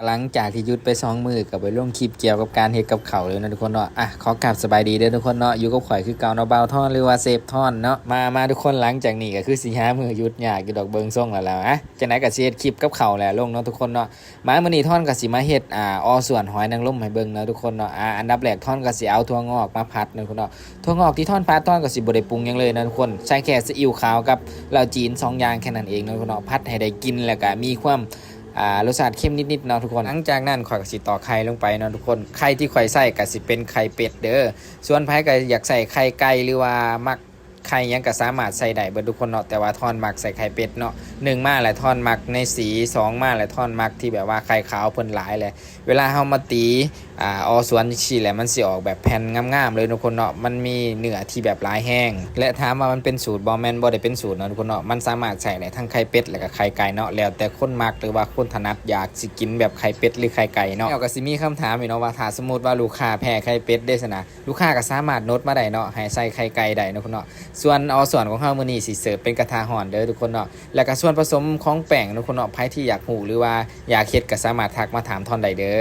หลังจากที่หยุดไป2 มื้อกับไปลงคลิปเกี่ยวกับการเฮ็ดกับข้าวเลยนะทุกคนเนาะขอกราบสบายดีเด้อทุกคนเนาะอยู่กับข่อยคือเก่าเนาะบ่าวทอนหรือว่าเซฟทอนเนาะมาทุกคนหลังจากนี้ก็คือสิหามื้อหยุดยากอยู่ดอกเบิ่งทรงแล้วจังได๋ก็สิเฮ็ดคลิปกับข้าวแหละลงเนาะทุกคนเนาะมามื้อนี้ทอนก็สิมาเฮ็ดส่วนหอยนางรมให้เบิ่งเนาะทุกคนเนาะอันดับแรกทอนก็สิเอาถั่วงอกมาผัดเนาะทุกคนเนาะถั่วงอกที่ทอนผัดทอนก็สิบ่ได้ปรุงหยังเลยนะทุกคนใช้แค่ซีอิ๊วขาวกับเหล้าจีน2อย่างแค่นั้นเองเนาะทุกคนเนาะผัดให้ได้กินแล้วก็มีความรสชาติเข้มนิดๆเนาะทุกคนหลังจากนั้นข่อยก็สิต่อไข่ลงไปเนาะทุกคนไข่ที่ข่อยใส่ก็สิเป็นไข่เป็ดเด้อส่วนไผก็อยากใส่ไข่ไก่หรือว่ามักไข่ยังก็สามารถใส่ได้เบิดทุกคนเนาะแต่ว่าทอนมักใส่ไข่เป็ดเนาะ1มาแหละทอนมักในสี2มาแหละทอนมักที่แบบว่าไข่ขาวเพิ่นหลายเลยเวลาเฮามาตีสวนฉีแหละมันสิออกแบบแผ่นงามๆเลยทุกคนเนาะมันมีเนื้อที่แบบหลายแห้งและถามว่ามันเป็นสูตรบ่แม่นบ่ได้เป็นสูตรเนาะทุกคนเนาะมันสามารถใส่ได้ทั้งไข่เป็ดและก็ไข่ไก่เนาะแล้วแต่คนมักหรือว่าคนถนัดอยากสิกินแบบไข่เป็ดหรือไข่ไก่เนาะแล้วก็สิมีคำถามอีกเนาะว่าถ้าสมมุติว่าลูกค้าแพ้ไข่เป็ดได้ซะนะลูกค้าก็สามารถโน้ตมาได้เนาะให้ใส่ไข่ไก่ได้เนาะทุกคนเนาะส่วนของเฮามื้อนี้สิเสิร์ฟเป็นกระทะร้อนเด้อทุกคนเนาะแล้วก็ส่วนผสมของแป้งทุกคนเนาะใครที่อยากรู้หรือว่าอยากเฮ็ดก็สามารถทักมาถามทอนได้เด้อ